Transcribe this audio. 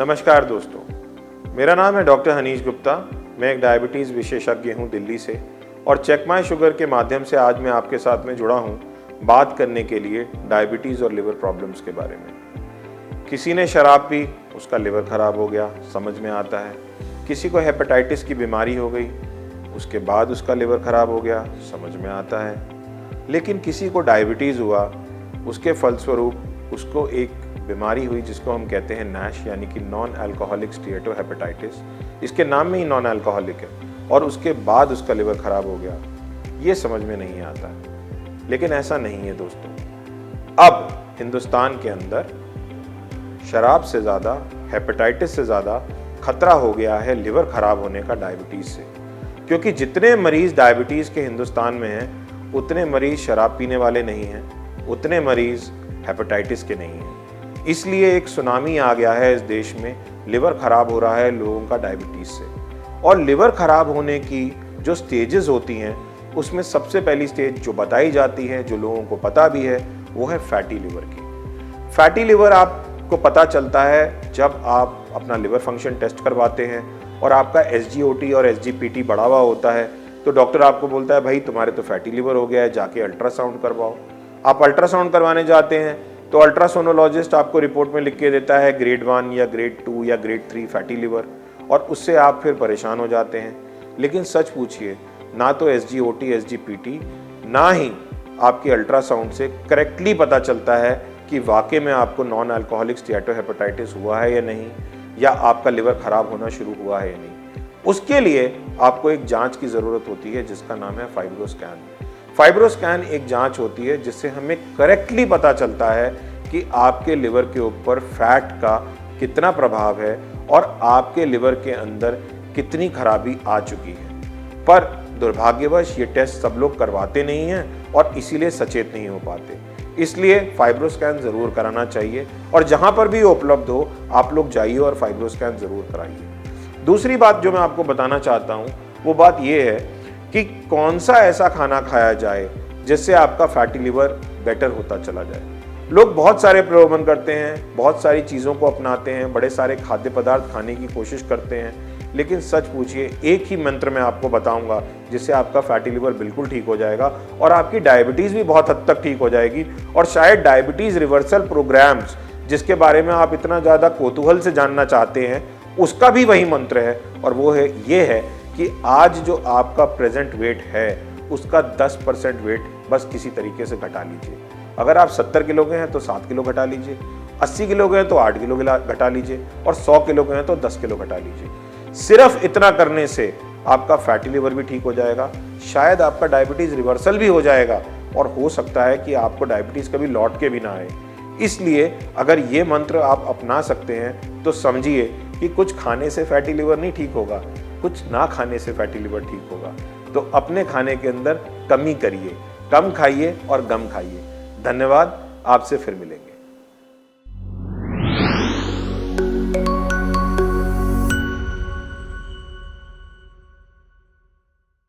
नमस्कार दोस्तों, मेरा नाम है डॉक्टर हनीश गुप्ता। मैं एक डायबिटीज़ विशेषज्ञ हूं दिल्ली से और चेक माई शुगर के माध्यम से आज मैं आपके साथ में जुड़ा हूं बात करने के लिए डायबिटीज़ और लिवर प्रॉब्लम्स के बारे में। किसी ने शराब पी, उसका लिवर ख़राब हो गया, समझ में आता है। किसी को हेपेटाइटिस की बीमारी हो गई, उसके बाद उसका लिवर ख़राब हो गया, समझ में आता है। लेकिन किसी को डायबिटीज़ हुआ, उसके फलस्वरूप उसको एक बीमारी हुई जिसको हम कहते हैं नैश यानी कि नॉन अल्कोहलिक स्टीएटोहेपेटाइटिस। इसके नाम में ही नॉन अल्कोहलिक है और उसके बाद उसका लिवर ख़राब हो गया, ये समझ में नहीं आता है। लेकिन ऐसा नहीं है दोस्तों। अब हिंदुस्तान के अंदर शराब से ज़्यादा, हेपेटाइटिस से ज़्यादा खतरा हो गया है लिवर ख़राब होने का डायबिटीज़ से, क्योंकि जितने मरीज़ डायबिटीज़ के हिंदुस्तान में हैं उतने मरीज़ शराब पीने वाले नहीं हैं, उतने मरीज़ हेपेटाइटिस के नहीं हैं। इसलिए एक सुनामी आ गया है इस देश में, लिवर ख़राब हो रहा है लोगों का डायबिटीज़ से। और लिवर ख़राब होने की जो स्टेजेस होती हैं उसमें सबसे पहली स्टेज जो बताई जाती है, जो लोगों को पता भी है, वो है फैटी लिवर की। फैटी लिवर आपको पता चलता है जब आप अपना लिवर फंक्शन टेस्ट करवाते हैं और आपका SGOT और SGPT बढ़ा हुआ होता है, तो डॉक्टर आपको बोलता है भाई तुम्हारे तो फैटी लिवर हो गया है, जाके अल्ट्रासाउंड करवाओ। आप अल्ट्रासाउंड करवाने जाते हैं तो अल्ट्रासोनोलॉजिस्ट आपको रिपोर्ट में लिख के देता है ग्रेड 1 या ग्रेड 2 या ग्रेड 3 फैटी लिवर, और उससे आप फिर परेशान हो जाते हैं। लेकिन सच पूछिए, ना तो SGOT SGPT ना ही आपकी अल्ट्रासाउंड से करेक्टली पता चलता है कि वाकई में आपको नॉन अल्कोहलिक स्टीएटोहेपेटाइटिस हुआ है या नहीं, या आपका लिवर ख़राब होना शुरू हुआ है या नहीं। उसके लिए आपको एक जांच की ज़रूरत होती है जिसका नाम है फाइब्रोस्कैन। फाइब्रोस्कैन एक जांच होती है जिससे हमें करेक्टली पता चलता है कि आपके लिवर के ऊपर फैट का कितना प्रभाव है और आपके लिवर के अंदर कितनी खराबी आ चुकी है। पर दुर्भाग्यवश ये टेस्ट सब लोग करवाते नहीं हैं और इसीलिए सचेत नहीं हो पाते। इसलिए फाइब्रोस्कैन ज़रूर कराना चाहिए और जहाँ पर भी उपलब्ध हो आप लोग जाइए और फाइब्रोस्कैन ज़रूर कराइए। दूसरी बात जो मैं आपको बताना चाहता हूँ वो बात ये है कि कौन सा ऐसा खाना खाया जाए जिससे आपका फैटी लिवर बेटर होता चला जाए। लोग बहुत सारे प्रलोभन करते हैं, बहुत सारी चीज़ों को अपनाते हैं, बड़े सारे खाद्य पदार्थ खाने की कोशिश करते हैं, लेकिन सच पूछिए एक ही मंत्र मैं आपको बताऊंगा जिससे आपका फैटी लिवर बिल्कुल ठीक हो जाएगा और आपकी डायबिटीज़ भी बहुत हद तक ठीक हो जाएगी। और शायद डायबिटीज़ रिवर्सल प्रोग्राम्स जिसके बारे में आप इतना ज़्यादा कौतूहल से जानना चाहते हैं, उसका भी वही मंत्र है, और वो है ये है कि आज जो आपका प्रेजेंट वेट है उसका 10% वेट बस किसी तरीके से घटा लीजिए। अगर आप 70 किलो के हैं तो 7 किलो घटा लीजिए, 80 किलो के हैं तो 8 किलो घटा लीजिए, और 100 किलो के हैं तो 10 किलो घटा लीजिए। सिर्फ इतना करने से आपका फैटी लिवर भी ठीक हो जाएगा, शायद आपका डायबिटीज़ रिवर्सल भी हो जाएगा, और हो सकता है कि आपको डायबिटीज़ कभी लौट के भी ना आए। इसलिए अगर ये मंत्र आप अपना सकते हैं तो समझिए कि कुछ खाने से फैटी लिवर नहीं ठीक होगा, कुछ ना खाने से फैटी लिवर ठीक होगा। तो अपने खाने के अंदर कमी करिए, कम खाइए और गम खाइए। धन्यवाद, आपसे फिर मिलेंगे।